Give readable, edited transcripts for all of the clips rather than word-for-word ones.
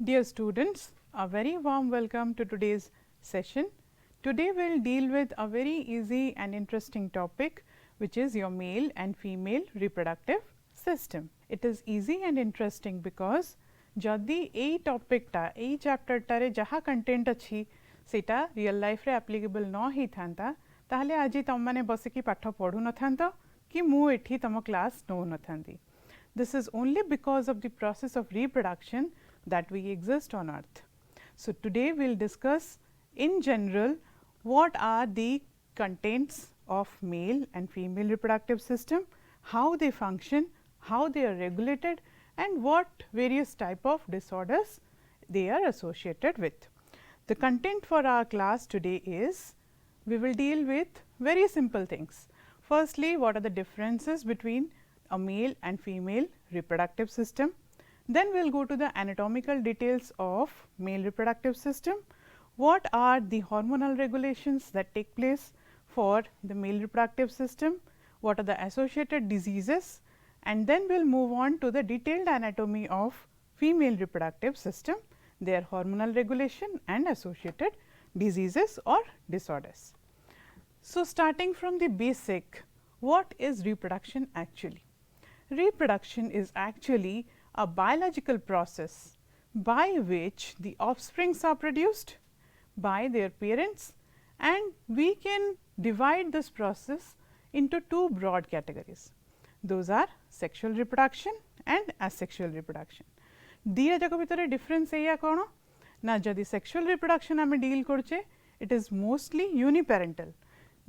Dear students, a very warm welcome to today's session. Today we will deal with a very easy and interesting topic, which is your male and female reproductive system. It is easy and interesting because जदि एई topic टा एई chapter टारे जहा content अछि सेटा real life रे applicable न ही थांता ताहले आजि तम माने बसिकी पाठ पढु न थांतो कि मु एठी तम क्लास नो न थांती. This is only because of the process of reproduction that we exist on earth. So today we will discuss in general what are the contents of male and female reproductive system, how they function, how they are regulated, and what various type of disorders they are associated with. The content for our class today is, we will deal with very simple things. Firstly, what are the differences between a male and female reproductive system. Then we will go to the anatomical details of male reproductive system. What are the hormonal regulations that take place for the male reproductive system? What are the associated diseases? And then we will move on to the detailed anatomy of female reproductive system, their hormonal regulation and associated diseases or disorders. So, starting from the basic, what is reproduction actually? Reproduction is actually a biological process by which the offsprings are produced by their parents, and we can divide this process into two broad categories. Those are sexual reproduction and asexual reproduction. दिया जाक भितर difference एया कोन ना जदि sexual reproduction आमे deal करछे it is mostly uniparental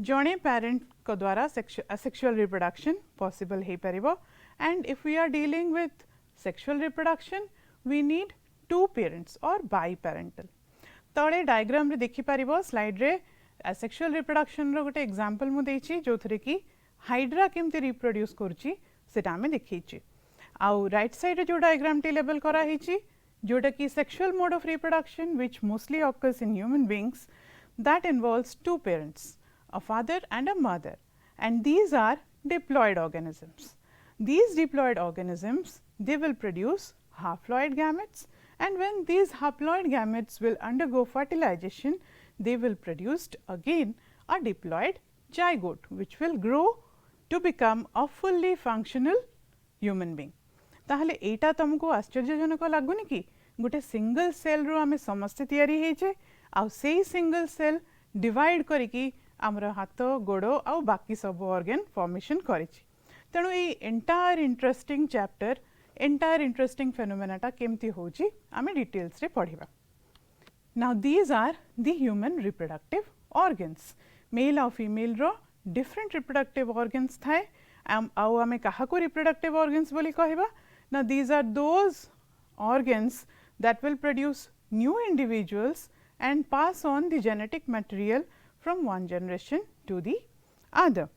जणे parent को द्वारा asexual reproduction possible हे परिबो. And if we are dealing with sexual reproduction, we need two parents or biparental. तळे डायग्राम रे देखि परिबो स्लाइड रे asexual reproduction रो गोटे एग्जांपल मु देछि जोथरे कि हाइड्रा केमते रिप्रोड्यूस करछि सेटा हमें देखिछि. आउ राइट साइड रे जो डायग्राम टी लेबल करा हिछि जोटा कि sexual mode of reproduction which mostly occurs in human beings, that involves two parents, a father and a mother, and these are diploid organisms. These diploid organisms, they will produce haploid gametes, and when these haploid gametes will undergo fertilization, they will produce again a diploid zygote which will grow to become a fully functional human being. ताहले एटा तुमको आश्चर्यजनक लागुनी कि गोटे single cell row आमे समस्त तयारी हेचे आ सेही सिंगल सेल डिवाइड करिकि आमर हाथ गोड़ आ बाकी सब ऑर्गन फॉर्मेशन करिछि. तेणु ये entire interesting chapter entire interesting फेनोमेनाटा केमती होची आमे डिटेल्स रे पढ़िबा. Now these are the human reproductive organs. Male और फीमेल रो डिफरेंट रिप्रोडक्टिव ऑर्गन्स थाए. आउ आमे काहा को रिप्रोडक्टिव ऑर्गन्स बोली कहबा ना these are those organs that will produce new individuals and pass on the genetic material from one generation to the other.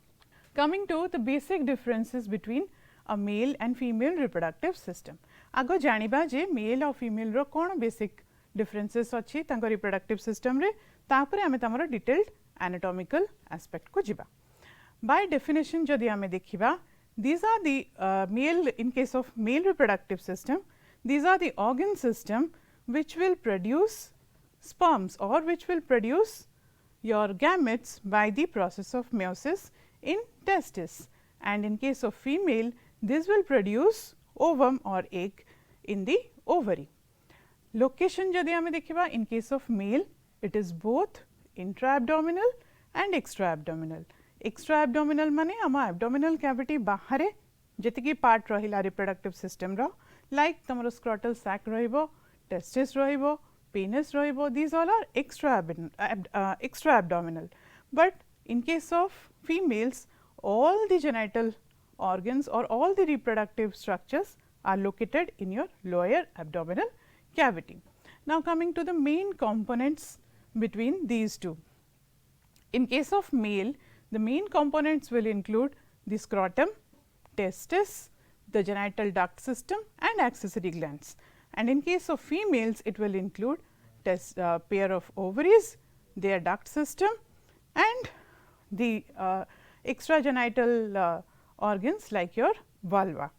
Coming to the basic differences between a male and female reproductive system. आगो जानिबा जे mail और female रो कोन basic differences अछि तांको reproductive system रे तापरे हमें तमरो detailed anatomical aspect को जिबा. By definition जदि हमें देखिबा, these are the male, in case of male reproductive system, these are the organ system which will produce sperms or which will produce your gametes by the process of meiosis in testis, and in case of female this will produce ovum or egg in the ovary. Location जदि हमें देखिबा, in case of male it is both intra-abdominal and extra-abdominal. Extra-abdominal माने आम abdominal cavity बाहरे जेतिकी part रहिला reproductive system रो, like तमरो scrotal sac रहिबो, testis रहिबो, penis रहिबो, these all are extra-abdominal. But in case of females, all the genital organs or all the reproductive structures are located in your lower abdominal cavity. Now, coming to the main components between these two. In case of male, the main components will include the scrotum, testis, the genital duct system and accessory glands. And in case of females, it will include pair of ovaries, their duct system and the extragenital organs like your vulva.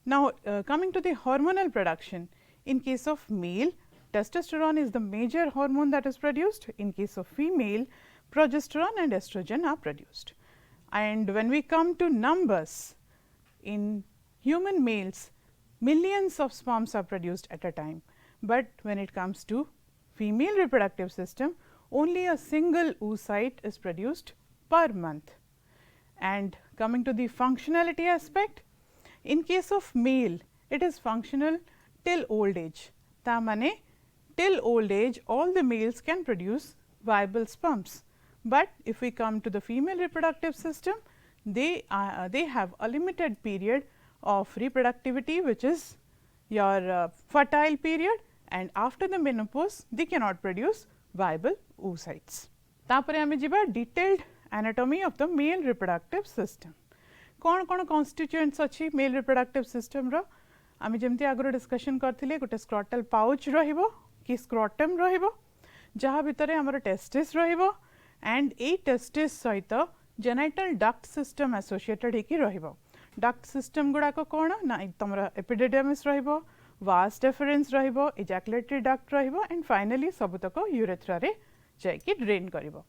Now, coming to the hormonal production, in case of male, testosterone is the major hormone that is produced. In case of female, progesterone and estrogen are produced. And when we come to numbers, in human males, millions of sperms are produced at a time, but when it comes to female reproductive system, only a single oocyte is produced per month. And coming to the functionality aspect, in case of male, it is functional till old age. Ta mane till old age all the males can produce viable sperms, but if we come to the female reproductive system, they have a limited period of reproductivity, which is your fertile period, and after the menopause they cannot produce viable oocytes. तापरे आमे जिबा detailed anatomy of the male reproductive system. कौन कौन constituents अच्छी male reproductive system रो आमे जेमती आगरो discussion करथिले गोटे scrotal pouch रहिबो कि स्क्रॉटम रहिबो जहा भितरे हमर टेस्टिस रहिबो एंड ए टेस्टिस सहित जेनाइटल डक्ट सिस्टम एसोसिएटेड हेकी रहिबो. डक्ट सिस्टम गुडा को कोन ना तमरा एपिडिडर्मिस रहिबो, वास डेफरेंस रहिबो, इजैकुलेटरी डक्ट रहिबो एंड फाइनली सबुतक यूरेथ्रा रे जायकी ड्रेन करिवो.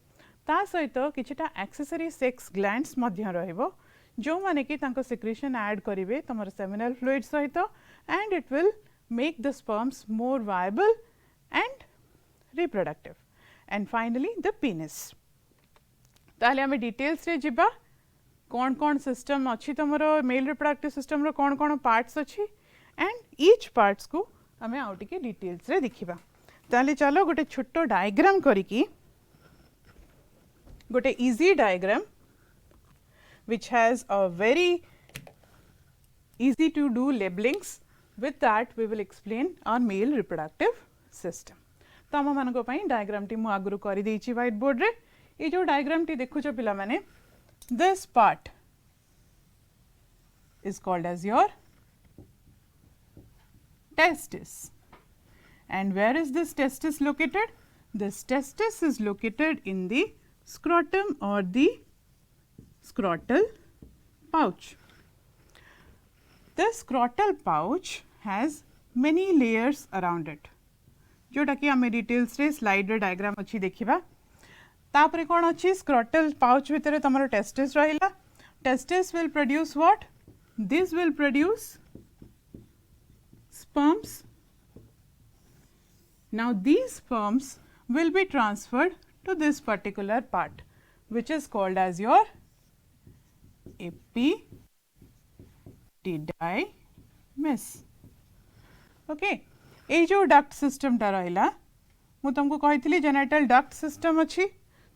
ता सहित किछटा एक्सेसरी सेक्स ग्लैंड्स मध्य रहिबो जो माने कि तांको सिक्रेशन ऐड करिवे तमर सेमिनल फ्लूइड सहित and it will make the sperms more viable and reproductive. And finally the penis. ताहले हमें डिटेल्स रे जिबा कौन कौन सिस्टम अच्छी तुमर मेल रिप्रोडक्टिव सिस्टम रो कौन कौन पार्ट्स अच्छी एंड ईच पार्ट्स को हमें आउ टिके डिटेल्स रे देखिबा. ताहले चलो गोटे छोटो डायग्राम करिकी गोटे easy diagram which has a very easy to do labelings. With that we will explain our male reproductive system. तो आम मान डायग्राम टी मु आगु कर व्हाइट बोर्ड रे ये जो डायग्राम टी देखुच पिला माने this part is called as your testis. And where is this testis located? This testis is located in the scrotum or the scrotal pouch. The scrotal pouch has many layers around it. जोटा कि आमे details रे slide रे diagram अच्छी देखिबा. तापरे कोन अच्छी scrotal pouch भितरे तमरो टेस्टिस रहिला. Testis will produce what? This will produce sperms. Now these sperms will be transferred to this particular part, which is called as your epididymis. Okay. ये जो डक्ट सिस्टम टा रहिला मु तुमको कहितली जेनाइटल डक्ट सिस्टम अच्छी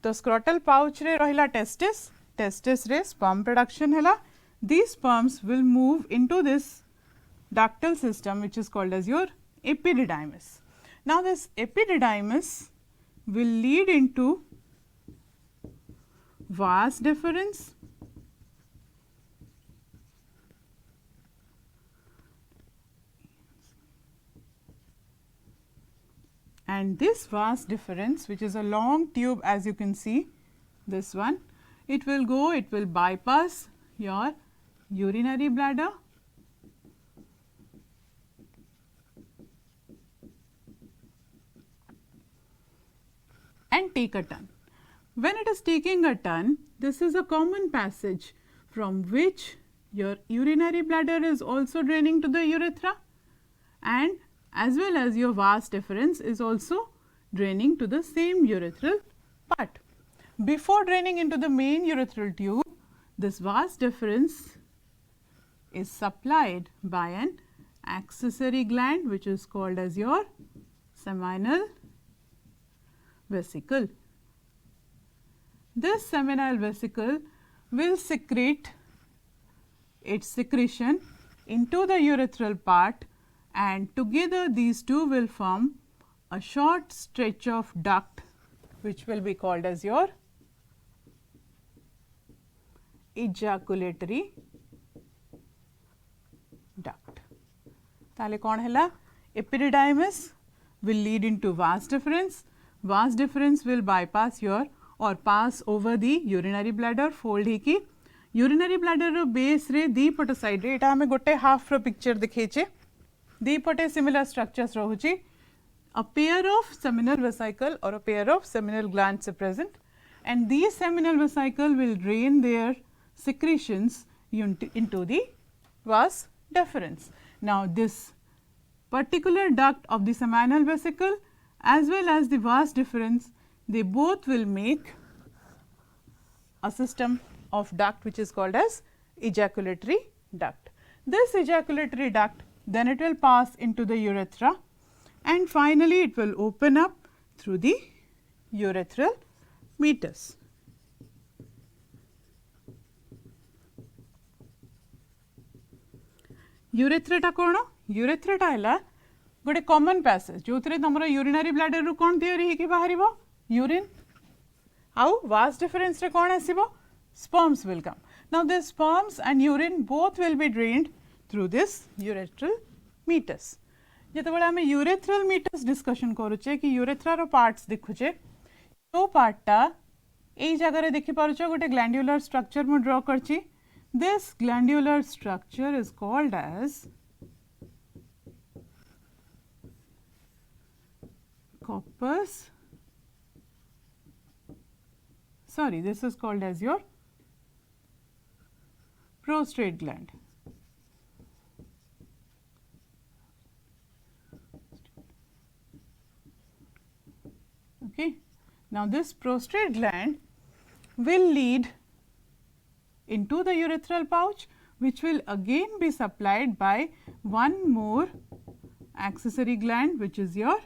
तो scrotal pouch रे रहिला टेस्टिस. टेस्टिस रे स्पर्म प्रोडक्शन हैला. These sperms will move into this ductal system which is called as your epididymis. Now this epididymis will lead into vas deferens, and this vas deferens, which is a long tube, as you can see this one, it will go, it will bypass your urinary bladder and take a turn. When it is taking a turn, this is a common passage from which your urinary bladder is also draining to the urethra, and as well as your vas deferens is also draining to the same urethral part. Before draining into the main urethral tube, this vas deferens is supplied by an accessory gland which is called as your seminal vesicle. This seminal vesicle will secrete its secretion into the urethral part, and together these two will form a short stretch of duct which will be called as your ejaculatory duct. ताले कौन हैला? Epididymis will lead into vas deferens. Vas deferens will bypass your or pass over the urinary bladder, fold हेकी urinary bladder row base रे दी पट side रे एटा हमें गोटे half रो picture दिखेचे. दी पटे similar structures रहुची. a pair of seminal vesicle or a pair of seminal glands are present, and these seminal vesicle will drain their secretions into the vas deferens. Now, this particular duct of the seminal vesicle as well as the vas deferens, they both will make a system of duct which is called as ejaculatory duct. This ejaculatory duct, then it will pass into the urethra, and finally, it will open up through the urethral meatus. Urethra टा कौन urethra टा है गोटे common passage जो तुम urinary bladder रू कौन तैयारी होकर बाहर यूरिन आउ वास डिफरेंस रे कौन आसीबो sperms will come. Now, this sperms and urine both will be drained through this urethral meatus. जेतेबेले आमे urethral meatus discussion करूचे कि urethra रो parts देखुचे तो पार्टटा एई जगह रे देखि पारुछ गोटे glandular structure मु ड्रॉ करछि. This glandular structure is called as corpus. Sorry, this is called as your prostate gland. Okay. Now, this prostate gland will lead into the urethral pouch, which will again be supplied by one more accessory gland, which is your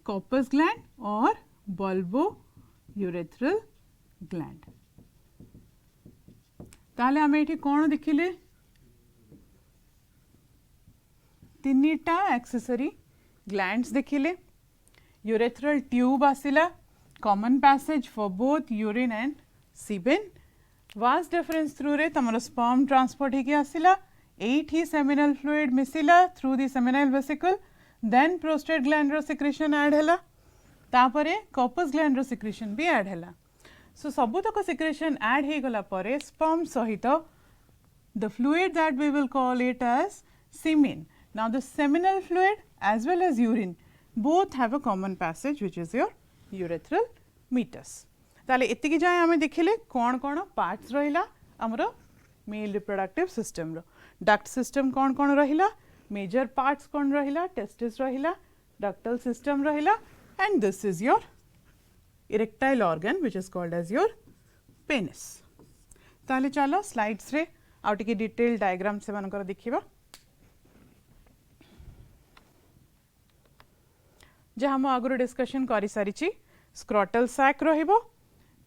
corpus gland or bulbourethral gland. ताले आमे एठी कोण देखिले तीनटा accessory glands देखिले urethral tube आसिला common passage for both urine and semen vas deferens through रे तमरो sperm transport हेके आसिला एठी सेमिनल फ्लूइड मिसिला through the seminal vesicle then prostate gland रो सिक्रेशन ऐड हैला तापरे कॉर्पस ग्लैंड रो सिक्रेशन भी ऐड हैला. So, सबुतक secretion add हे गला परे sperm सहित the fluid that we will call it as semen. Now, the seminal fluid as well as urine both have a common passage which is your urethral meatus. ताले एतिकी जाय आमे देखिले कोन कोन parts रहिला हमरो male reproductive system रो duct system कोन कोन रहिला major parts कोन रहिला testis रहिला ductal system रहिला and this is your erectile organ which is called as your penis. ताले चलो slides रे आउ टिके डिटेल डायग्राम से मानकर देखिबा जहाँ हम आगुरी डिस्कशन करि सारिछि. scrotal sac रहिबो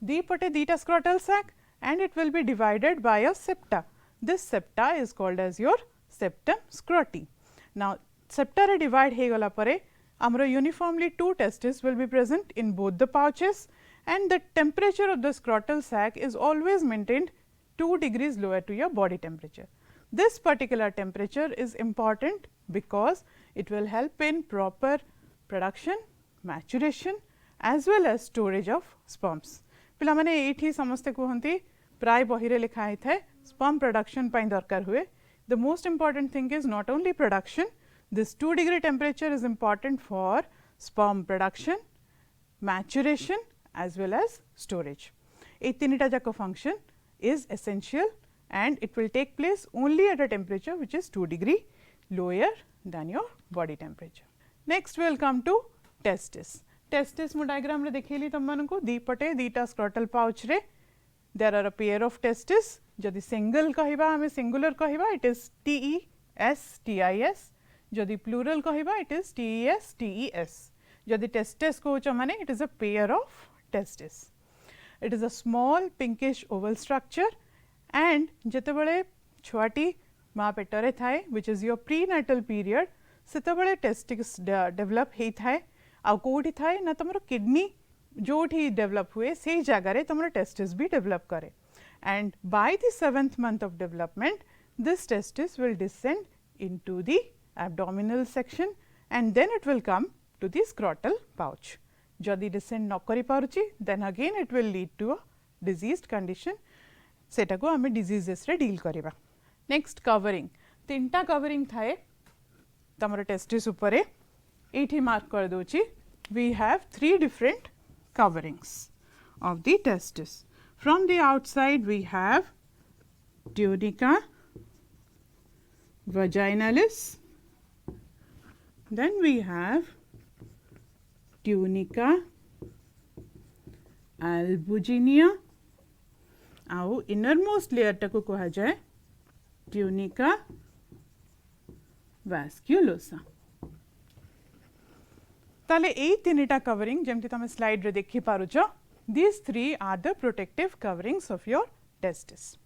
दी पटे दीटा scrotal sac and it will be divided by a septa. This septa is called as your septum scroti. Now, septa रे divide हे गला परे amro uniformly two testes will be present in both the pouches and the temperature of the scrotal sac is always maintained 2 degrees lower to your body temperature. This particular temperature is important because it will help in proper production, maturation as well as storage of sperms. पिला माने एठी समस्ते कहंती प्राय बहिरे लिखा है थाए sperm production पई दरकार हुए. The most important thing is not only production, this 2 degree temperature is important for sperm production, maturation as well as storage. ए तीनटा जाक function is essential and it will take place only at a temperature which is 2 degree lower than your body temperature. Next we will come to testis. Testis मु diagram रे देखैली तम मानको दी पटे दीटा scrotal pouch रे there are a pair of testis. जदि single कहिबा हमें singular कहिबा it is TES. जदि plural कहिबा it is TES. जदि testes कहउछ माने it is a pair of testis. It is a small pinkish oval structure and जेतेबेले छुआटी माँ पेटरे थाए which is your prenatal period सेतेबेले testis develop हेई थाए आ कोठी थाए ना तमरो kidney जोठी develop हुए सेही जगारे तमरो testis भी develop करे and by the 7th month of development this testis will descend into the abdominal section and then it will come to the scrotal pouch. जदि descend न करि पारुची then again it will lead to a diseased condition. सेटा को हमें diseases रे deal करिबा. Next covering. तीनटा covering थाए तमरो testis उपरे एठी मार्क कर दोची we have 3 different coverings of the testis. From the outside we have tunica vaginalis, then we have tunica albuginea, आउ innermost layer टाको कहा जाए tunica vasculosa. ताले ए तीनटा कवरिंग जेमती तमे स्लाइड रे देखि पारुछ. These three are the protective coverings of your testis.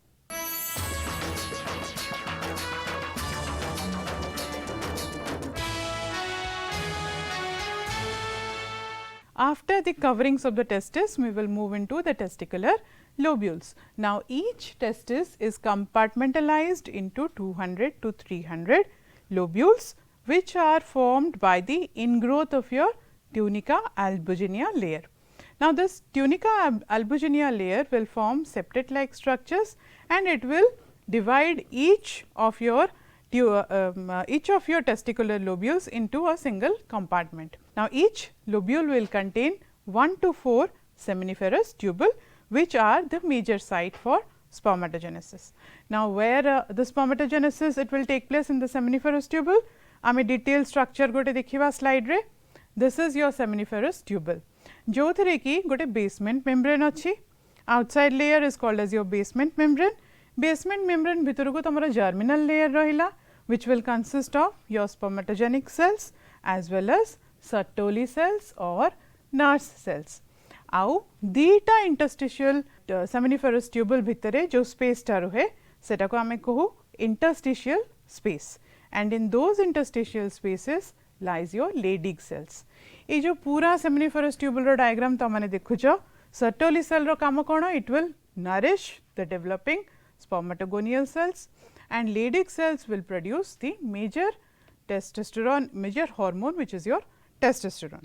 After the coverings of the testis, we will move into the testicular lobules. Now, each testis is compartmentalized into 200 to 300 lobules, which are formed by the ingrowth of your tunica albuginea layer. Now, this tunica albuginea layer will form septate like structures, and it will divide each of your testicular lobules into a single compartment. Now, each lobule will contain 1 to 4 seminiferous tubule, which are the major site for spermatogenesis. Now, where the spermatogenesis it will take place in the seminiferous tubule, आमे detailed structure गोटे देखिबा slide रे. This is your seminiferous tubule, जो थरे की गोटे basement membrane अच्छी. Outside layer is called as your basement membrane. Basement membrane भितर को तमरा germinal layer रहिला, which will consist of your spermatogenic cells as well as Sertoli cells or nurse cells. आउ दीटा interstitial seminiferous tubule भितरे जो space टा रहे सेटा को आमे कहू interstitial space, and in those interstitial spaces lies your Leydig cells. ये जो पूरा seminiferous tubule रो diagram तो माने देखुछो. Sertoli cell रो काम कोन? It will nourish the developing spermatogonial cells, and Leydig cells will produce the major testosterone, major hormone, which is your testosterone.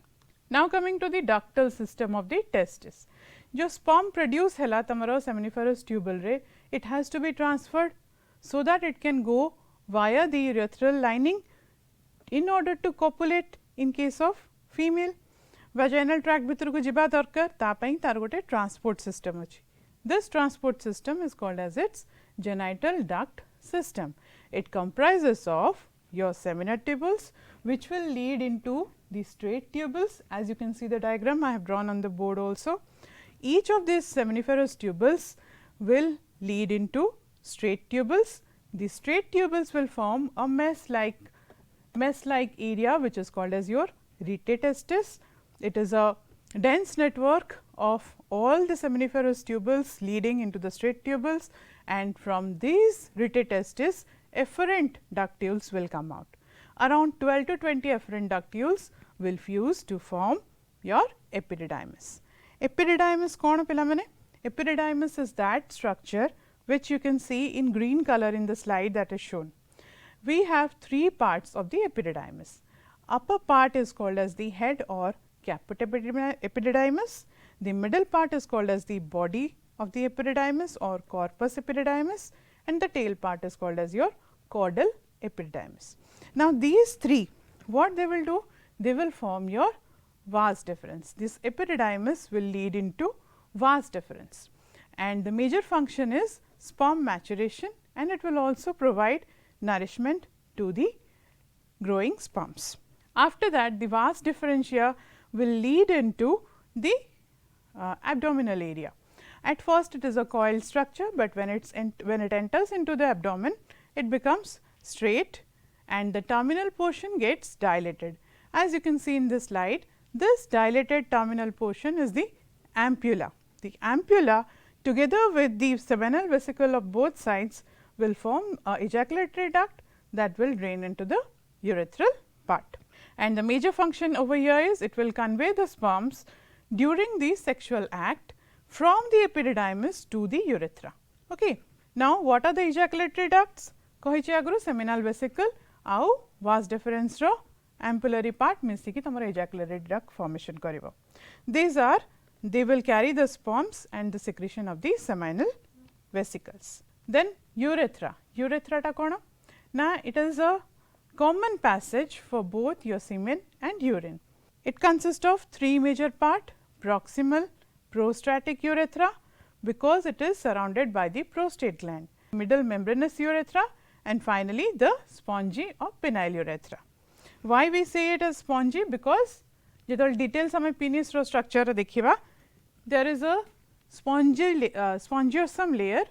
Now, coming to the ductal system of the testis. जो sperm produce hela तमरो seminiferous tubule रे, it has to be transferred so that it can go via the urethral lining in order to copulate in case of female. Vaginal tract भितर को जिबा दरकार ता पई तार गोटे transport system अछि. This transport system is called as its genital duct system. It comprises of your seminal tubules, which will lead into the straight tubules. As you can see the diagram I have drawn on the board also. Each of these seminiferous tubules will lead into straight tubules. The straight tubules will form a mesh like area, which is called as your rete testis. It is a dense network of all the seminiferous tubules leading into the straight tubules, and from these rete testis efferent ductules will come out. Around 12 to 20 efferent ductules will fuse to form your epididymis. Epididymis कौन पिला मैंने? Epididymis is that structure which you can see in green color in the slide that is shown. We have 3 parts of the epididymis. Upper part is called as the head or caput epididymis. The middle part is called as the body of the epididymis or corpus epididymis, and the tail part is called as your caudal epididymis. Now, these 3, what they will do? They will form your vas deferens. This epididymis will lead into vas deferens, and the major function is sperm maturation, and it will also provide nourishment to the growing sperms. After that, the vas deferentia will lead into the abdominal area. At first it is a coiled structure, but when it enters into the abdomen, it becomes straight and the terminal portion gets dilated. As you can see in this slide, this dilated terminal portion is the ampulla. The ampulla together with the seminal vesicle of both sides will form a ejaculatory duct that will drain into the urethral part. And the major function over here is it will convey the sperms during the sexual act from the epididymis to the urethra. Okay. Now, what are the ejaculatory ducts? कहिछि आगरो seminal vesicle आउ vas deferens row ampullary part मिसिकी तमरो ejaculatory duct formation करिवो. These are, they will carry the sperms and the secretion of the seminal vesicles. Then urethra. Urethra ta कोन? ना, it is a common passage for both your semen and urine. It consists of three major parts: proximal, prostatic urethra, because it is surrounded by the prostate gland, middle membranous urethra, and finally, the spongy or penile urethra. Why we say it as spongy? Because जेतल details हमें penis रो structure देखिबा, there is a spongiosum layer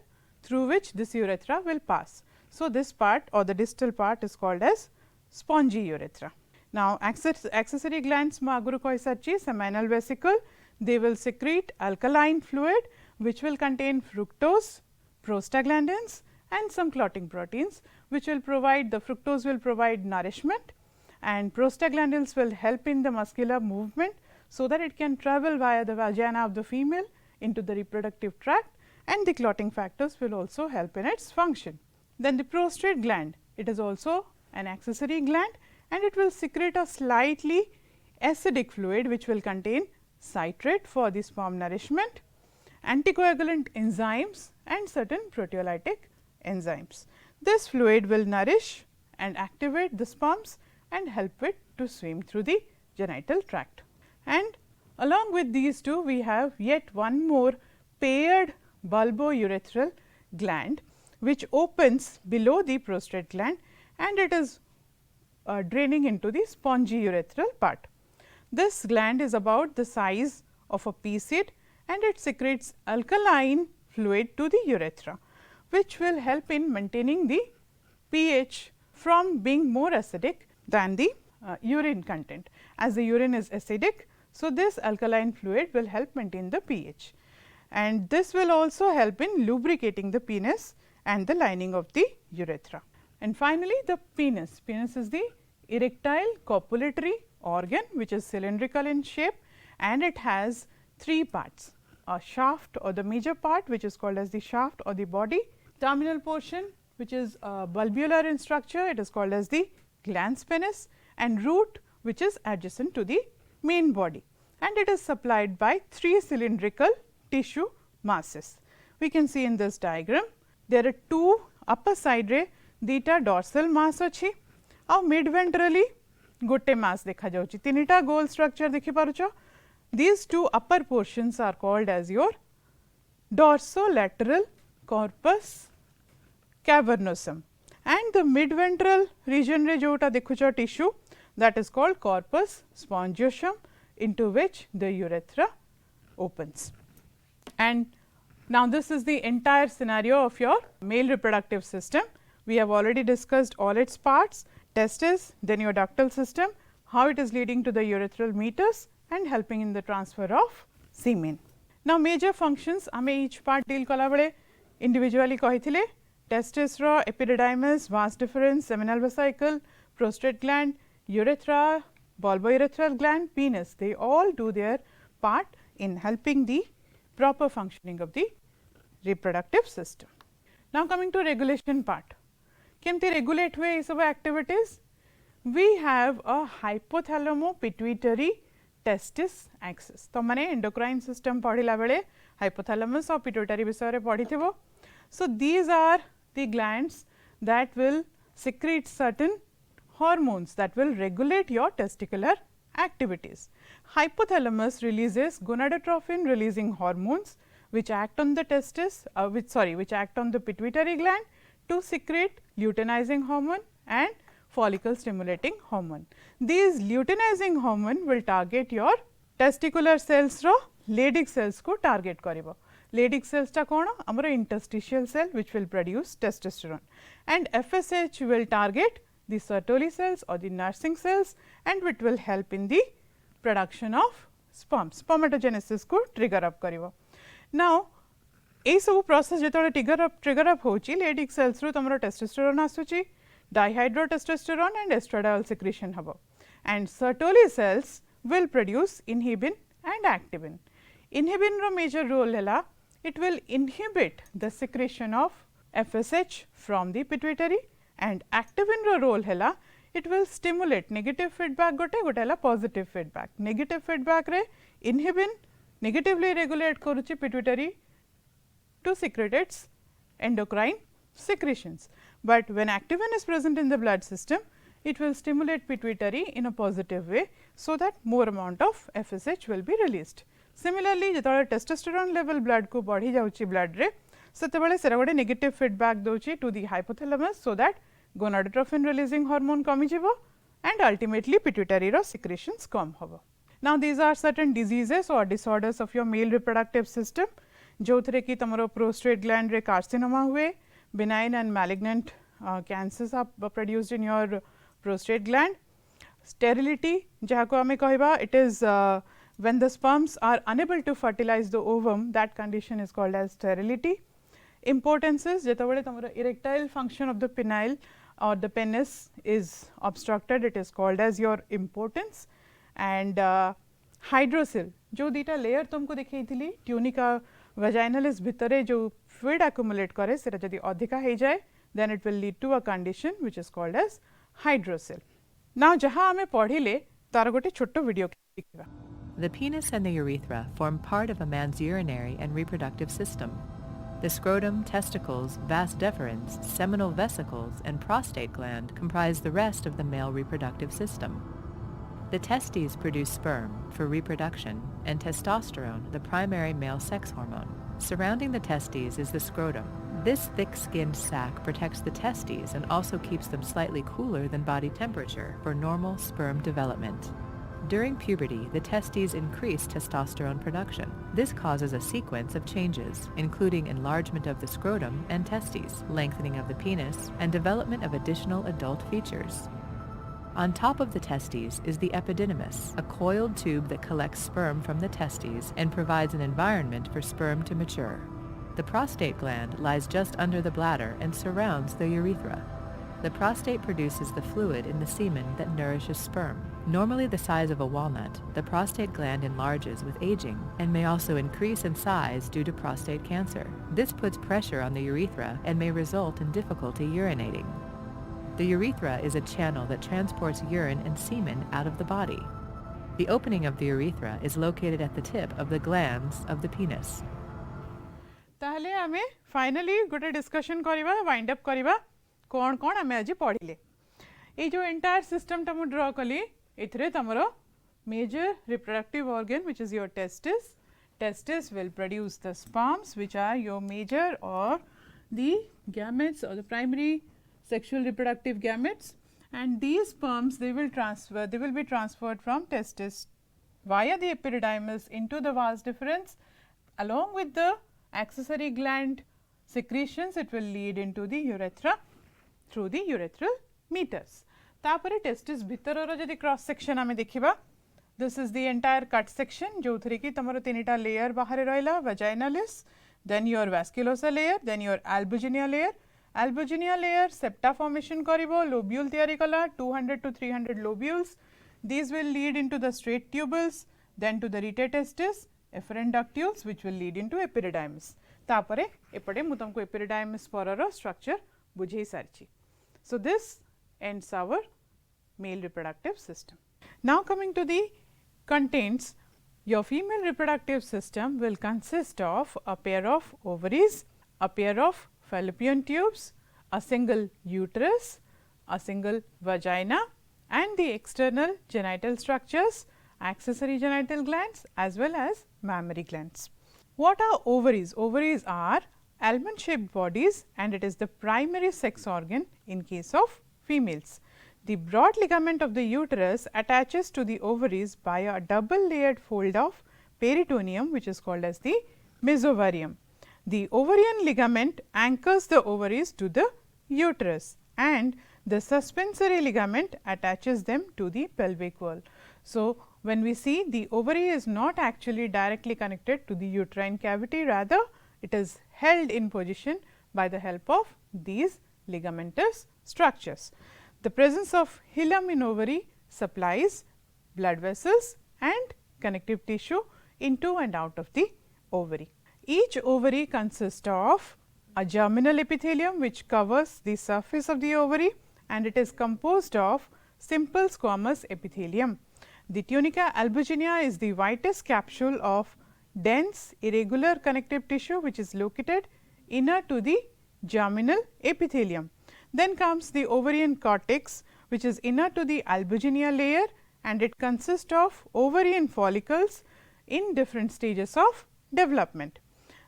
through which this urethra will pass. So, this part or the distal part is called as spongy urethra. Now, accessory glands ma aguru koi sachi seminal vesicle, they will secrete alkaline fluid which will contain fructose, prostaglandins and some clotting proteins, which will provide, the fructose will provide nourishment and prostaglandins will help in the muscular movement, so that it can travel via the vagina of the female into the reproductive tract, and the clotting factors will also help in its function. Then the prostate gland, it is also an accessory gland and it will secrete a slightly acidic fluid which will contain citrate for the sperm nourishment, anticoagulant enzymes and certain proteolytic enzymes. This fluid will nourish and activate the sperms and help it to swim through the genital tract. And along with these two, we have yet one more paired bulbourethral gland, which opens below the prostate gland and it is draining into the spongy urethral part. This gland is about the size of a pea seed and it secretes alkaline fluid to the urethra, which will help in maintaining the pH from being more acidic than the urine content. As the urine is acidic, so this alkaline fluid will help maintain the pH, and this will also help in lubricating the penis and the lining of the urethra. And finally, the penis. Penis is the erectile copulatory organ which is cylindrical in shape and it has three parts: a shaft or the major part which is called as the shaft or the body, terminal portion which is bulbular in structure, it is called as the glans penis, and root which is adjacent to the main body, and it is supplied by three cylindrical tissue masses. We can see in this diagram there are two upper side रे दीटा dorsal mass अछि और mid ventrally गोटे mass देखा जाउछि, तीनिटा गोल structure देखि पारुछ. These two upper portions are called as your dorsolateral corpus cavernosum, and the mid ventral region रे जोटा देखुछ tissue, that is called corpus spongiosum, into which the urethra opens. And now, this is the entire scenario of your male reproductive system. We have already discussed all its parts: testis, then your ductal system, how it is leading to the urethral meatus and helping in the transfer of semen. Now, major functions ame each part deal kala bale individually kahithile: testis ro epididymis, vas deferens, seminal vesicle, prostate gland, urethra, bulbourethral gland, penis, they all do their part in helping the proper functioning of the reproductive system. Now, coming to regulation part, केमती regulate हुए ये सब activities? We have a hypothalamo pituitary testis axis. तो माने endocrine system पढ़िला बेले hypothalamus और pituitary विषय रे पढ़िथिबो. So, these are the glands that will secrete certain hormones that will regulate your testicular activities. Hypothalamus releases gonadotropin releasing hormones which act on the testis, which act on the pituitary gland to secrete luteinizing hormone and follicle stimulating hormone. These luteinizing hormone will target your testicular cells ro Leydig cells को target करिबो. Leydig cells टा कोन? हमर interstitial cell which will produce testosterone, and FSH will target the Sertoli cells or the nursing cells, and it will help in the production of sperm, spermatogenesis को trigger up करिवो. Now, ए सब process जेतोले trigger up होची Leydig cells रो तमरो testosterone आसुची, dihydrotestosterone and estradiol secretion हबो, and Sertoli cells will produce inhibin and activin. Inhibin row major role हैला, it will inhibit the secretion of FSH from the pituitary, and activin row role हैला, it will stimulate negative feedback gote हैला positive feedback. Negative feedback रे inhibin negatively regulate करूची pituitary to secrete its endocrine secretions, but when activin is present in the blood system, it will stimulate pituitary in a positive way, so that more amount of FSH will be released. Similarly, जेतबेले testosterone level blood को बढ़ी जाउची blood रे सेतेबेले सेरा गोटे negative feedback दउची to the hypothalamus, so that gonadotrophin releasing hormone कमी जिवो and ultimately pituitary row secretions कम होबो. Now, these are certain diseases or disorders of your male reproductive system जो थरे कि तमरो prostate gland रे carcinoma हुए, benign and malignant cancers are produced in your prostate gland. Sterility जहाँ को हमें कहबा, it is when the sperms are unable to fertilize the ovum, that condition is called as sterility. Impotences जेतबेले तमरो erectile function of the penile or the penis is obstructed, it is called as your impotence. And hydrocele जो दीटा layer तुमको दिखेइथिली tunica vaginalis भितरे जो fluid accumulate करे सेटा जदि अधिका हे जाए, then it will lead to a condition which is called as hydrocele. Now जहाँ हमें पढ़िले तार गोटे छोटो वीडियो देखिबा. The penis and the urethra form part of a man's urinary and reproductive system. The scrotum, testicles, vas deferens, seminal vesicles, and prostate gland comprise the rest of the male reproductive system. The testes produce sperm for reproduction and testosterone, the primary male sex hormone. Surrounding the testes is the scrotum. This thick-skinned sac protects the testes and also keeps them slightly cooler than body temperature for normal sperm development. During puberty, the testes increase testosterone production. This causes a sequence of changes, including enlargement of the scrotum and testes, lengthening of the penis, and development of additional adult features. On top of the testes is the epididymis, a coiled tube that collects sperm from the testes and provides an environment for sperm to mature. The prostate gland lies just under the bladder and surrounds the urethra. The prostate produces the fluid in the semen that nourishes sperm. Normally the size of a walnut, the prostate gland enlarges with aging and may also increase in size due to prostate cancer. This puts pressure on the urethra and may result in difficulty urinating. The urethra is a channel that transports urine and semen out of the body. The opening of the urethra is located at the tip of the glands of the penis. ताहले आमे finally गोटे discussion करिबा, wind up करिबा कोन कोन आमे आज पढ़िले. ए जो entire system टा मु ड्रा कली, एथरे तमरो major reproductive organ which is your testis. Testis will produce the sperms which are your major or the gametes or the primary sexual reproductive gametes, and these sperms they will be transferred from testis via the epididymis into the vas deferens. Along with the accessory gland secretions, it will lead into the urethra through the urethral meatus. तापरे testis भितरर जदि cross section आमे देखिबा, this is the entire cut section जो थरे कि तमरो तीनटा layer बाहरे रहला, vaginalis, then your vasculosa layer, then your albuginea layer. Albuginea layer septa formation karibo, lobule tiyari kala, 200 to 300 lobules. These will lead into the straight tubules, then to the rete testis, efferent ductules which will lead into epididymis. तापरे एपटे मु तुमको epididymis poror structure बुझेई सारछि. So this ends our male reproductive system. Now coming to the contents, your female reproductive system will consist of a pair of ovaries, a pair of fallopian tubes, a single uterus, a single vagina, and the external genital structures, accessory genital glands as well as mammary glands. What are ovaries? Ovaries are almond shaped bodies and it is the primary sex organ in case of females. The broad ligament of the uterus attaches to the ovaries by a double layered fold of peritoneum which is called as the mesovarium. The ovarian ligament anchors the ovaries to the uterus and the suspensory ligament attaches them to the pelvic wall. So, when we see the ovary is not actually directly connected to the uterine cavity, rather it is held in position by the help of these ligamentous structures. The presence of hilum in ovary supplies blood vessels and connective tissue into and out of the ovary. Each ovary consists of a germinal epithelium which covers the surface of the ovary and it is composed of simple squamous epithelium. The tunica albuginea is the whitest capsule of dense irregular connective tissue which is located inner to the germinal epithelium. Then comes the ovarian cortex which is inner to the albuginea layer, and it consists of ovarian follicles in different stages of development.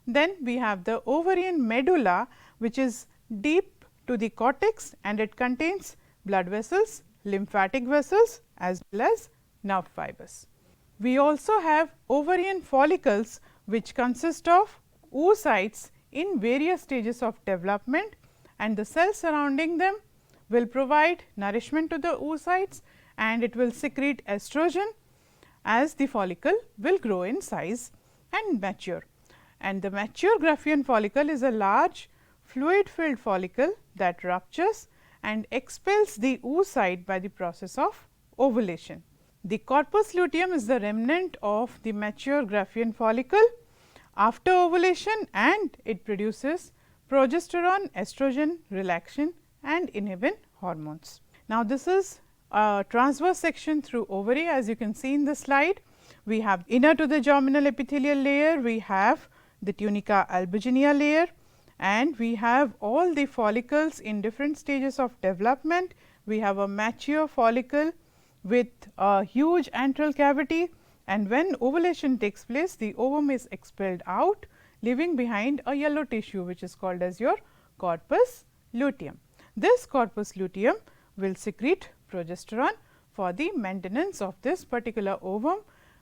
Then we have the ovarian medulla, which is deep to the cortex, and it contains blood vessels, lymphatic vessels as well as nerve fibers. We also have ovarian follicles, which consist of oocytes in various stages of development, and the cells surrounding them will provide nourishment to the oocytes, and it will secrete estrogen as the follicle will grow in size and mature. And the mature Graafian follicle is a large fluid filled follicle that ruptures and expels the oocyte by the process of ovulation. The corpus luteum is the remnant of the mature Graafian follicle after ovulation, and it produces progesterone, estrogen, relaxin and inhibin hormones. Now, this is a transverse section through ovary, as you can see in the slide. We have inner to the germinal epithelial layer, we have the tunica albuginea layer, and we have all the follicles in different stages of development. We have a mature follicle with a huge antral cavity, and when ovulation takes place, the ovum is expelled out, leaving behind a yellow tissue, which is called as your corpus luteum. This corpus luteum will secrete progesterone for the maintenance of this particular ovum,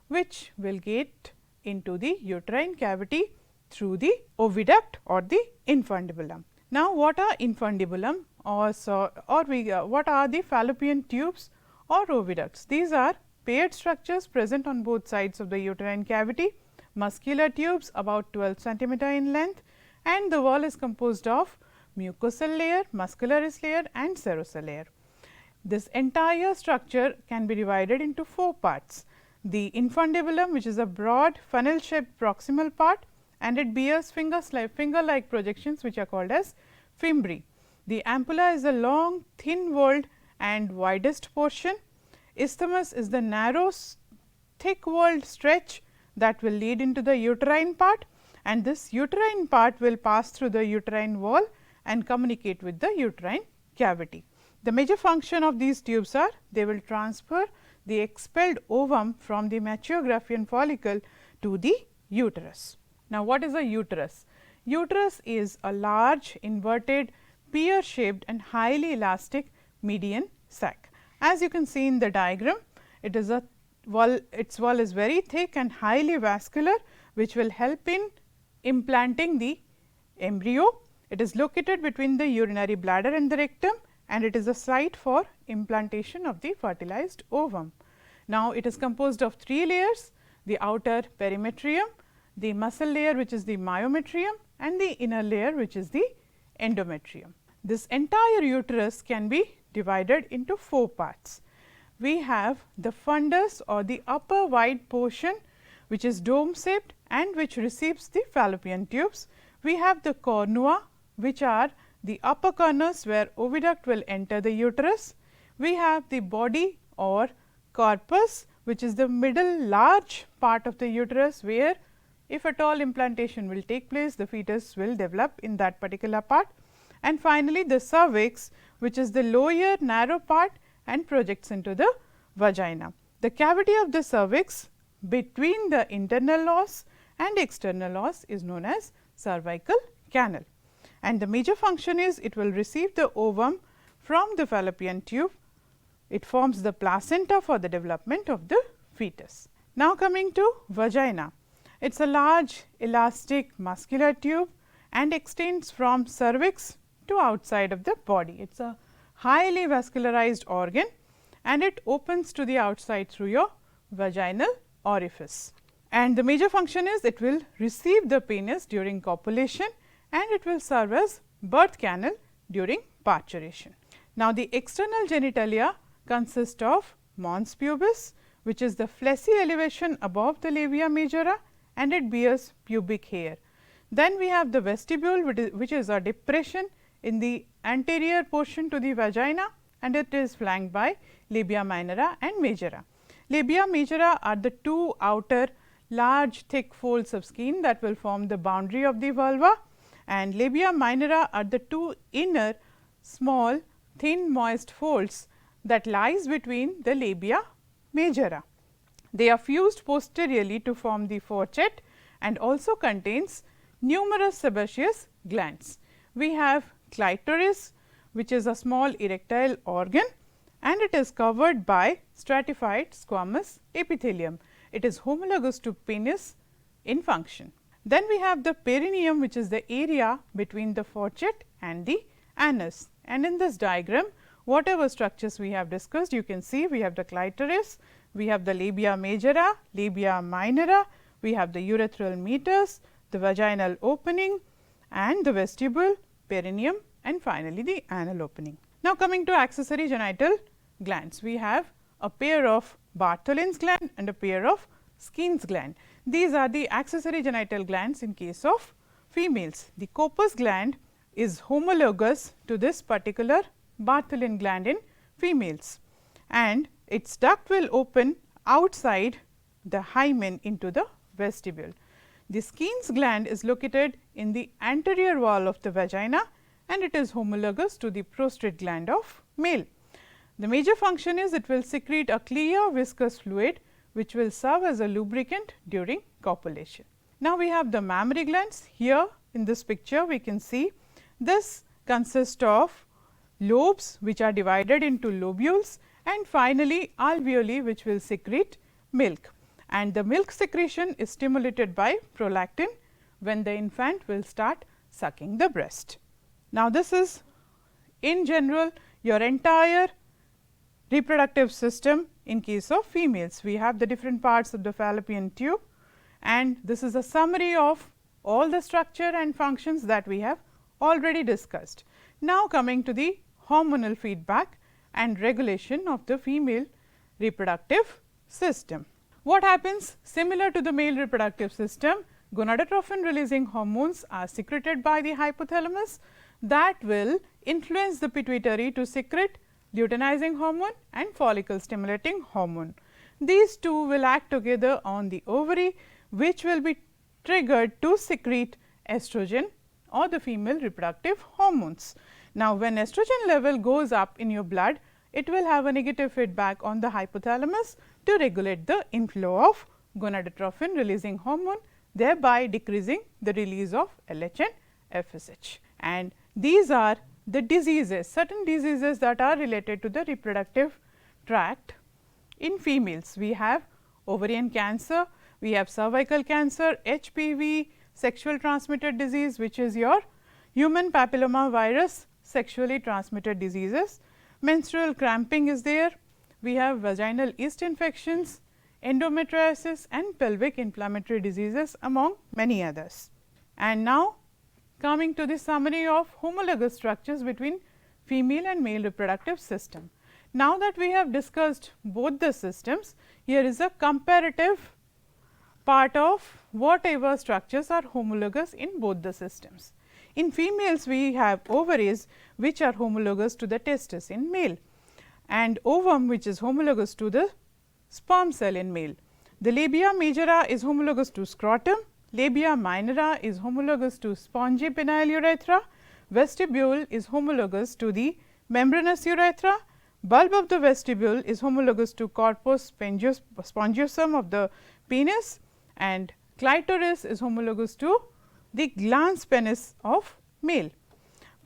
which will get into the uterine cavity through the oviduct or the infundibulum. Now, what are infundibulum what are the fallopian tubes or oviducts? These are paired structures present on both sides of the uterine cavity, muscular tubes about 12 centimeter in length, and the wall is composed of mucosal layer, muscularis layer and serosal layer. This entire structure can be divided into 4 parts. The infundibulum, which is a broad funnel shaped proximal part, and it bears finger like projections, which are called as fimbriae. The ampulla is a long thin walled and widest portion. Isthmus is the narrow thick walled stretch that will lead into the uterine part, and this uterine part will pass through the uterine wall and communicate with the uterine cavity. The major function of these tubes are they will transfer the expelled ovum from the mature Graafian follicle to the uterus. Now, what is a uterus? Uterus is a large inverted pear shaped and highly elastic median sac. As you can see in the diagram, it is a wall, its wall is very thick and highly vascular, which will help in implanting the embryo. It is located between the urinary bladder and the rectum, and it is a site for implantation of the fertilized ovum. Now, it is composed of 3 layers: the outer perimetrium, the muscle layer, which is the myometrium, and the inner layer, which is the endometrium. This entire uterus can be divided into 4 parts. We have the fundus or the upper wide portion, which is dome shaped and which receives the fallopian tubes. We have the cornua, which are the upper corners where oviduct will enter the uterus. We have the body or corpus, which is the middle large part of the uterus, where if at all implantation will take place, the fetus will develop in that particular part. And finally, the cervix, which is the lower narrow part and projects into the vagina. The cavity of the cervix between the internal os and external os is known as cervical canal, and the major function is it will receive the ovum from the fallopian tube. It forms the placenta for the development of the fetus. Now, coming to vagina, it is a large elastic muscular tube and extends from cervix to outside of the body. It is a highly vascularized organ, and it opens to the outside through your vaginal orifice. And the major function is it will receive the penis during copulation, and it will serve as birth canal during parturition. Now, the external genitalia consist of mons pubis, which is the fleshy elevation above the labia majora, and it bears pubic hair. Then we have the vestibule, which is a depression in the anterior portion to the vagina, and it is flanked by labia minora and majora. Labia majora are the 2 outer large thick folds of skin that will form the boundary of the vulva, and labia minora are the 2 inner small thin moist folds that lies between the labia majora. They are fused posteriorly to form the fourchette and also contains numerous sebaceous glands. We have clitoris, which is a small erectile organ, and it is covered by stratified squamous epithelium. It is homologous to penis in function. Then we have the perineum, which is the area between the fourchette and the anus, and in this diagram whatever structures we have discussed, you can see we have the clitoris, we have the labia majora, labia minora, we have the urethral meatus, the vaginal opening and the vestibule, perineum, and finally the anal opening. Now, coming to accessory genital glands, we have a pair of Bartholin's gland and a pair of Skene's gland. These are the accessory genital glands in case of females. The corpus gland is homologous to this particular Bartholin gland in females, and its duct will open outside the hymen into the vestibule. The Skene's gland is located in the anterior wall of the vagina, and it is homologous to the prostate gland of male. The major function is it will secrete a clear viscous fluid which will serve as a lubricant during copulation. Now, we have the mammary glands. Here in this picture we can see this consists of lobes which are divided into lobules, and finally alveoli which will secrete milk, and the milk secretion is stimulated by prolactin when the infant will start sucking the breast. Now, this is in general your entire reproductive system in case of females. We have the different parts of the fallopian tube, and this is a summary of all the structure and functions that we have already discussed. Now, coming to the hormonal feedback and regulation of the female reproductive system. What happens? Similar to the male reproductive system, gonadotrophin releasing hormones are secreted by the hypothalamus that will influence the pituitary to secrete luteinizing hormone and follicle stimulating hormone. These two will act together on the ovary, which will be triggered to secrete estrogen or the female reproductive hormones. Now, when estrogen level goes up in your blood, it will have a negative feedback on the hypothalamus to regulate the inflow of gonadotrophin releasing hormone, thereby decreasing the release of LH and FSH. And these are the diseases, certain diseases that are related to the reproductive tract in females. We have ovarian cancer, we have cervical cancer, HPV, sexual transmitted disease, which is your human papilloma virus sexually transmitted diseases. Menstrual cramping is there. We have vaginal yeast infections, endometriosis and pelvic inflammatory diseases, among many others. And now, coming to the summary of homologous structures between female and male reproductive system. Now, that we have discussed both the systems, here is a comparative part of whatever structures are homologous in both the systems. In females, we have ovaries which are homologous to the testis in male, and ovum which is homologous to the sperm cell in male. The labia majora is homologous to scrotum, labia minora is homologous to spongy penile urethra, vestibule is homologous to the membranous urethra, bulb of the vestibule is homologous to corpus spongiosum of the penis, and clitoris is homologous to the glans penis of male.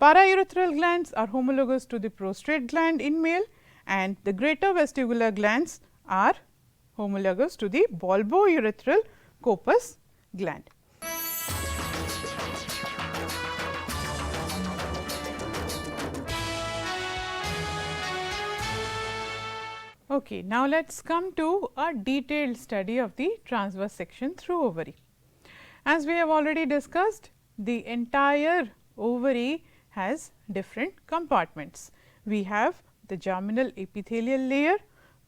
Paraurethral glands are homologous to the prostate gland in male, and the greater vestibular glands are homologous to the bulbourethral corpus gland. Okay, now let us come to a detailed study of the transverse section through ovary. As we have already discussed, the entire ovary has different compartments. We have the germinal epithelial layer,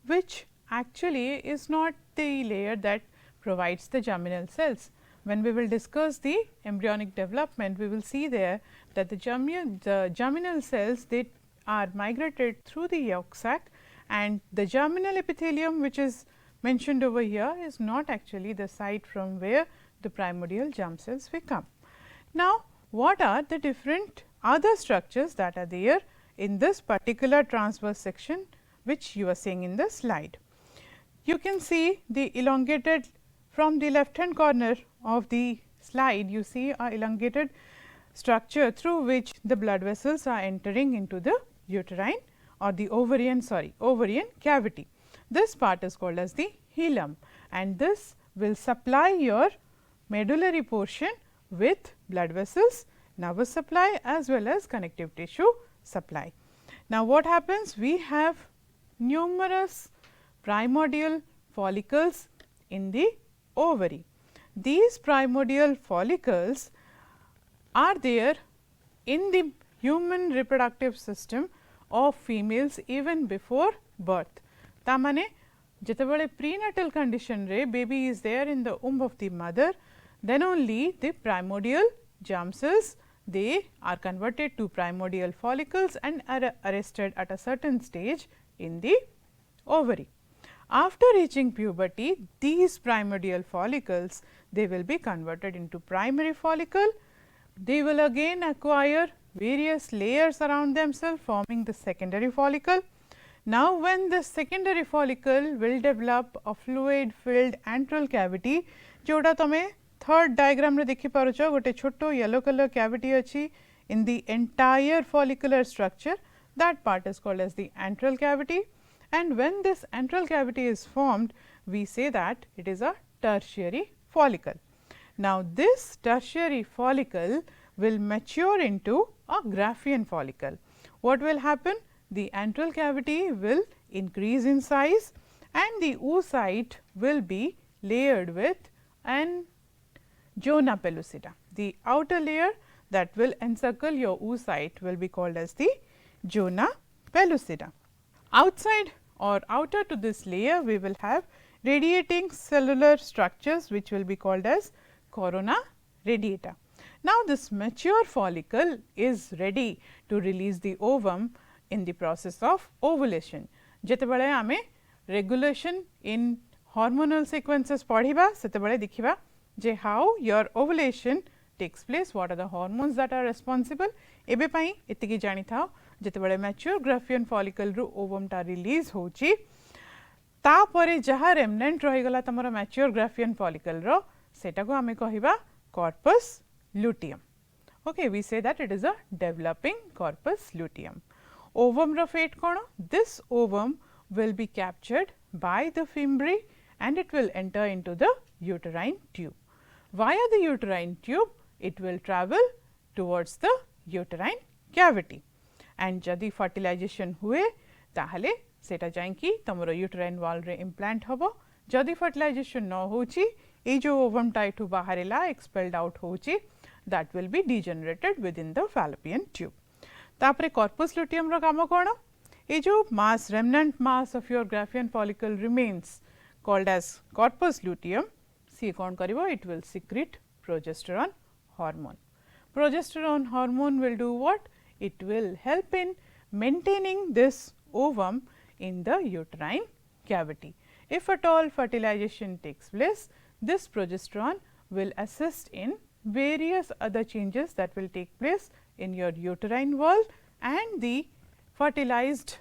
which actually is not the layer that provides the germinal cells. When we will discuss the embryonic development, we will see there that the germinal cells, they are migrated through the yolk sac, and the germinal epithelium which is mentioned over here is not actually the site from where the primordial germ cells will come. Now, what are the different other structures that are there in this particular transverse section which you are seeing in the slide. You can see the elongated from the left hand corner of the slide, you see a elongated structure through which the blood vessels are entering into the uterine or the ovarian cavity. This part is called as the hilum, and this will supply your medullary portion with blood vessels, nervous supply as well as connective tissue supply. Now, what happens? We have numerous primordial follicles in the ovary. These primordial follicles are there in the human reproductive system of females even before birth. ता माने जेतेबेले prenatal condition रे baby is there in the womb of the mother, then only the primordial germ cells, they are converted to primordial follicles and are arrested at a certain stage in the ovary. After reaching puberty, these primordial follicles, they will be converted into primary follicle. They will again acquire various layers around themselves, forming the secondary follicle. Now, when the secondary follicle will develop a fluid filled antral cavity, जोटा तमे third diagram रे देखि पारुछ, गोटे छोटो yellow color cavity अछि in the entire follicular structure, that part is called as the antral cavity. And when this antral cavity is formed, we say that it is a tertiary follicle. Now, this tertiary follicle will mature into a Graafian follicle. What will happen? The antral cavity will increase in size and the oocyte will be layered with an zona pellucida. The outer layer that will encircle your oocyte will be called as the zona pellucida. Outside or outer to this layer, we will have radiating cellular structures which will be called as corona radiata. Now, this mature follicle is ready to release the ovum in the process of ovulation. जेतेबेले आमे regulation in hormonal sequences पढ़िबा सेतेबेले देखिबा जे how your ovulation takes place, what are the hormones that are responsible. एबे पई एतिकी जानि थाओ जेतेबेले mature Graafian follicle रू ovum ता release होची ता परे जहा remnant रही गला तमरो mature Graafian follicle रो सेटा को आमे कहिबा corpus luteum. Okay, we say that it is a developing corpus luteum. Ovum ro fate kono? This ovum will be captured by the fimbriae and it will enter into the uterine tube. Via the uterine tube, it will travel towards the uterine cavity. And जदि fertilization हुए ताहले सेटा जाइकी तमरो uterine wall रे implant होबो. जदि fertilization न होची ए जो ovum टा एठु बाहरेला expelled out होची, that will be degenerated within the fallopian tube. तापरे corpus luteum रो कामो कोण? ए जो mass remnant mass of your Graafian follicle remains called as corpus luteum, सी कोण करिवो? It will secrete progesterone hormone. Progesterone hormone will do what? It will help in maintaining this ovum in the uterine cavity. If at all fertilization takes place, this progesterone will assist in various other changes that will take place in your uterine wall, and the fertilized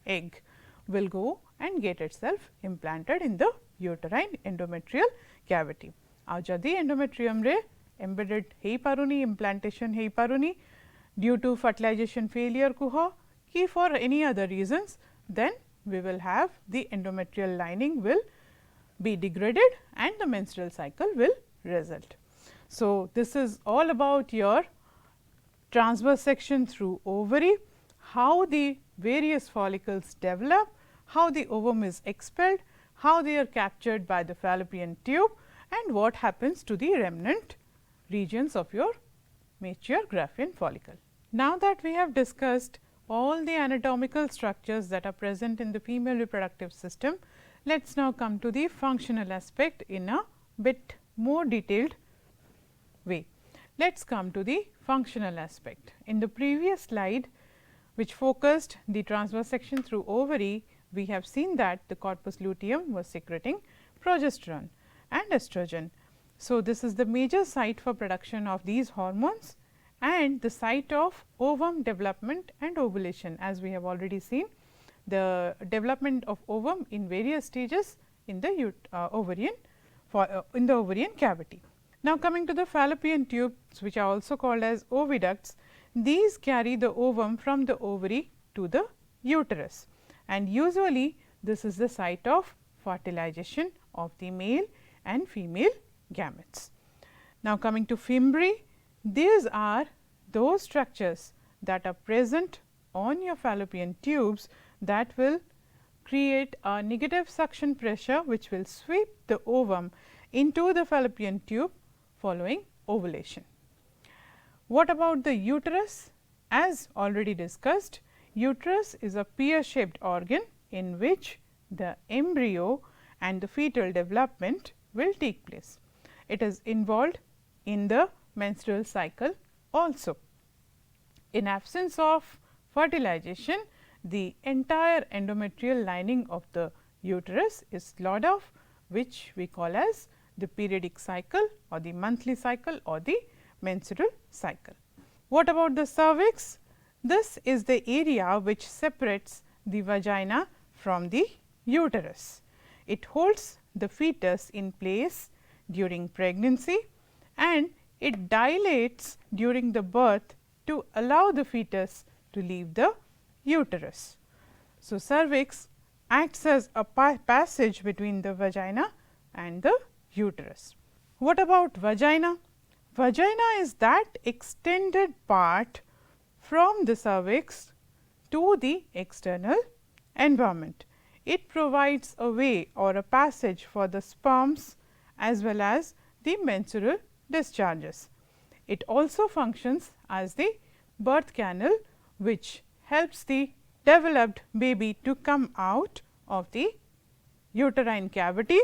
egg will go and get itself implanted in the uterine endometrial cavity. Now, jodi endometrium re embedded hei paruni, implantation hei paruni due to fertilization failure kuho ki for any other reasons, then we will have the endometrial lining will be degraded and the menstrual cycle will result. So, this is all about your transverse section through ovary, how the various follicles develop, how the ovum is expelled, how they are captured by the fallopian tube, and what happens to the remnant regions of your mature Graafian follicle. Now that we have discussed all the anatomical structures that are present in the female reproductive system, let us now come to the functional aspect in a bit more detailed way. Let us come to the functional aspect. In the previous slide, which focused the transverse section through ovary, we have seen that the corpus luteum was secreting progesterone and estrogen. So, this is the major site for production of these hormones and the site of ovum development and ovulation, as we have already seen. the development of ovum in various stages in the ovarian cavity. Now, coming to the fallopian tubes, which are also called as oviducts, these carry the ovum from the ovary to the uterus, and usually this is the site of fertilization of the male and female gametes. Now, coming to fimbriae, these are those structures that are present on your fallopian tubes that will create a negative suction pressure, which will sweep the ovum into the fallopian tube following ovulation. What about the uterus? As already discussed, uterus is a pear shaped organ in which the embryo and the fetal development will take place. It is involved in the menstrual cycle also. In absence of fertilization, the entire endometrial lining of the uterus is clawed off, which we call as the periodic cycle or the monthly cycle or the menstrual cycle. What about the cervix? This is the area which separates the vagina from the uterus. It holds the fetus in place during pregnancy and it dilates during the birth to allow the fetus to leave the uterus. So, cervix acts as a passage between the vagina and the uterus. What about vagina? Vagina is that extended part from the cervix to the external environment. It provides a way or a passage for the sperms as well as the menstrual discharges. It also functions as the birth canal, which helps the developed baby to come out of the uterine cavity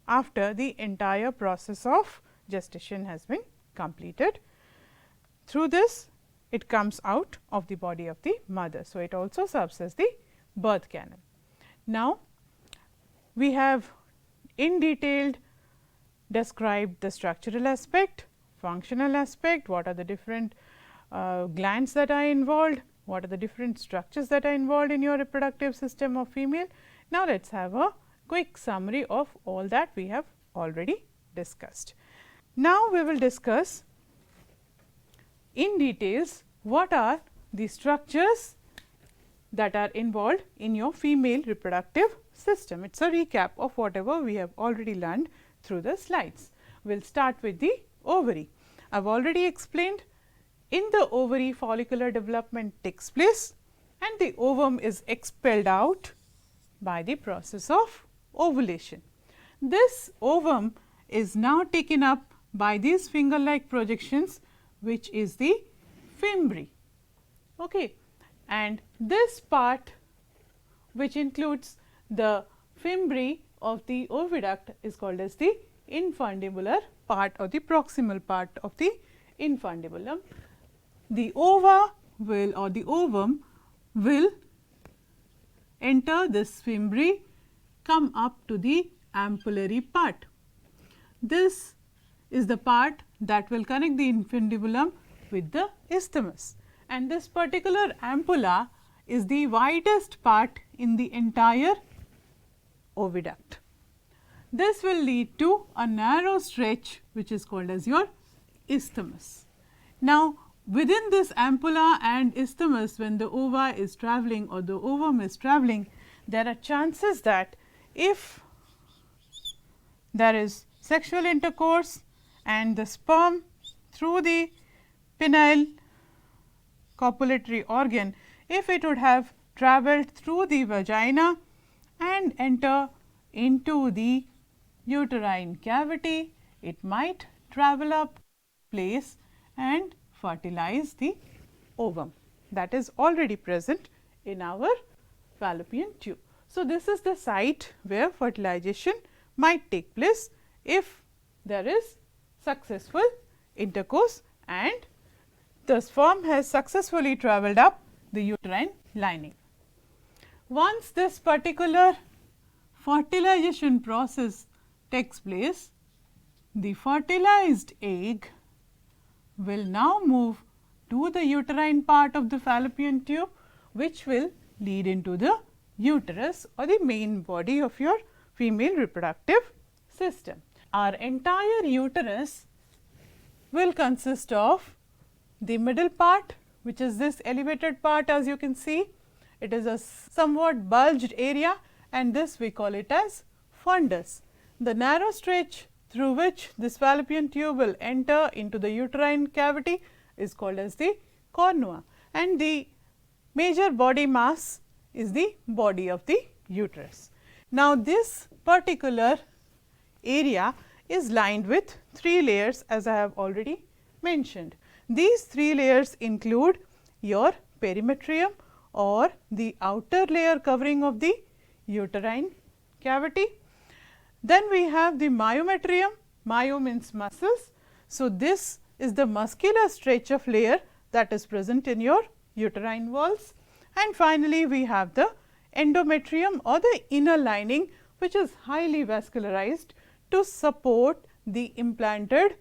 after the entire process of gestation has been completed. Through this, it comes out of the body of the mother. So, it also serves as the birth canal. Now, we have in detail described the structural aspect, functional aspect, what are the different glands that are involved, what are the different structures that are involved in your reproductive system of female. Now, let us have a quick summary of all that we have already discussed. Now, we will discuss in details what are the structures that are involved in your female reproductive system. It is a recap of whatever we have already learned through the slides. We will start with the ovary. I have already explained in the ovary follicular development takes place and the ovum is expelled out by the process of ovulation. This ovum is now taken up by these finger like projections, which is the fimbriae. Okay. And this part, which includes the fimbriae of the oviduct, is called as the infundibular part or the proximal part of the infundibulum. The ova will or the ovum will enter this fimbriae, come up to the ampullary part. This is the part that will connect the infundibulum with the isthmus, and this particular ampulla is the widest part in the entire oviduct. This will lead to a narrow stretch, which is called as your isthmus. Now, within this ampulla and isthmus, when the ova is travelling or the ovum is travelling, there are chances that if there is sexual intercourse and the sperm through the penile copulatory organ, if it would have travelled through the vagina and enter into the uterine cavity, it might travel up, place and fertilize the ovum that is already present in our fallopian tube. So, this is the site where fertilization might take place if there is successful intercourse and the sperm has successfully travelled up the uterine lining. Once this particular fertilization process takes place, the fertilized egg will now move to the uterine part of the fallopian tube, which will lead into the uterus or the main body of your female reproductive system. Our entire uterus will consist of the middle part, which is this elevated part, as you can see. It is a somewhat bulged area, and this we call it as fundus. The narrow stretch through which this fallopian tube will enter into the uterine cavity is called as the cornua, and the major body mass is the body of the uterus. Now, this particular area is lined with 3 layers, as I have already mentioned. These 3 layers include your perimetrium or the outer layer covering of the uterine cavity. Then we have the myometrium. Myo means muscles. So, this is the muscular stretch of layer that is present in your uterine walls. And finally, we have the endometrium or the inner lining, which is highly vascularized to support the implanted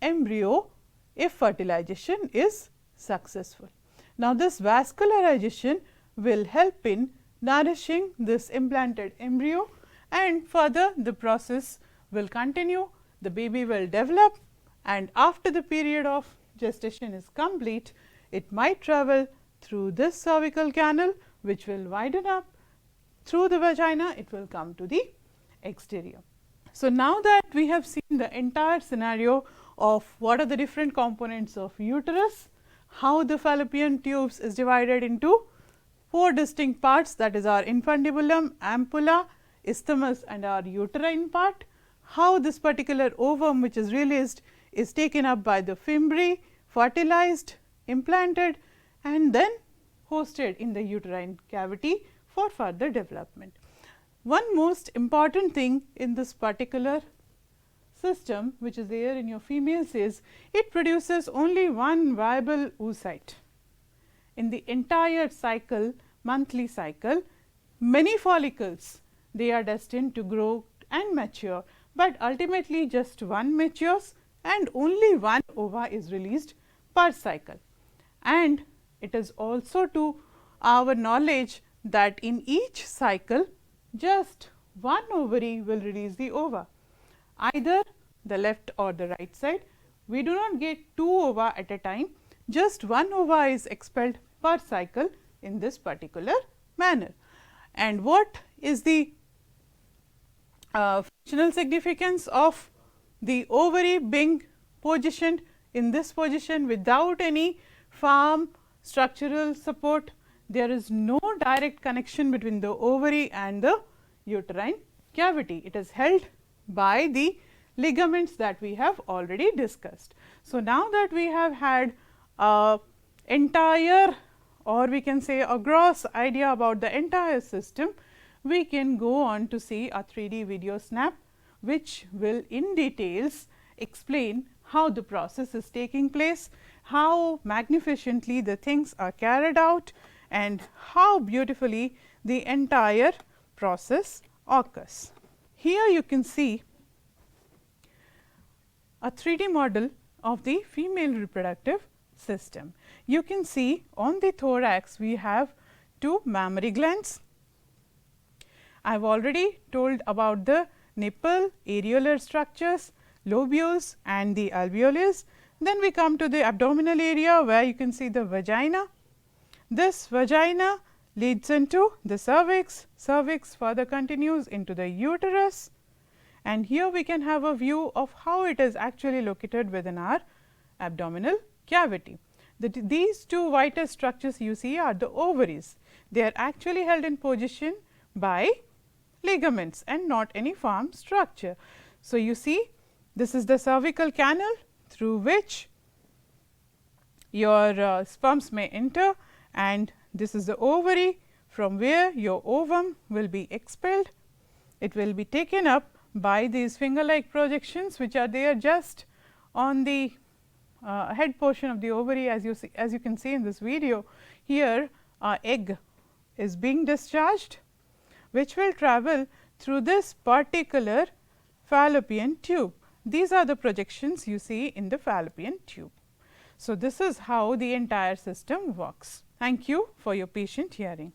embryo if fertilization is successful. Now, this vascularization will help in nourishing this implanted embryo, and further the process will continue. The baby will develop, and after the period of gestation is complete, it might travel through this cervical canal, which will widen up through the vagina. It will come to the exterior. So, now that we have seen the entire scenario of what are the different components of uterus, how the fallopian tubes is divided into 4 distinct parts, that is our infundibulum, ampulla, isthmus and our uterine part, how this particular ovum which is released is taken up by the fimbriae, fertilized, implanted and then hosted in the uterine cavity for further development. One most important thing in this particular system which is there in your females is it produces only one viable oocyte. In the entire cycle, monthly cycle, many follicles, they are destined to grow and mature, but ultimately just one matures and only one ova is released per cycle. And it is also to our knowledge that in each cycle just one ovary will release the ova, either the left or the right side. We do not get 2 ova at a time, just one ova is expelled per cycle in this particular manner. And what is the functional significance of the ovary being positioned in this position without any firm structural support? There is no direct connection between the ovary and the uterine cavity. It is held by the ligaments that we have already discussed. So, now that we have had a entire, or we can say a gross idea about the entire system, we can go on to see a 3D video snap, which will in details explain how the process is taking place, how magnificently the things are carried out and how beautifully the entire process occurs. Here you can see a 3D model of the female reproductive system. You can see on the thorax we have 2 mammary glands. I have already told about the nipple, areolar structures, lobules and the alveolus. Then we come to the abdominal area where you can see the vagina. This vagina leads into the cervix, cervix further continues into the uterus, and here we can have a view of how it is actually located within our abdominal cavity. These 2 whitest structures you see are the ovaries. They are actually held in position by ligaments and not any firm structure. So, you see this is the cervical canal through which your sperms may enter, and this is the ovary from where your ovum will be expelled. It will be taken up by these finger like projections which are there just on the head portion of the ovary. As you can see in this video, here egg is being discharged, which will travel through this particular fallopian tube. These are the projections you see in the fallopian tube. So, this is how the entire system works. Thank you for your patient hearing.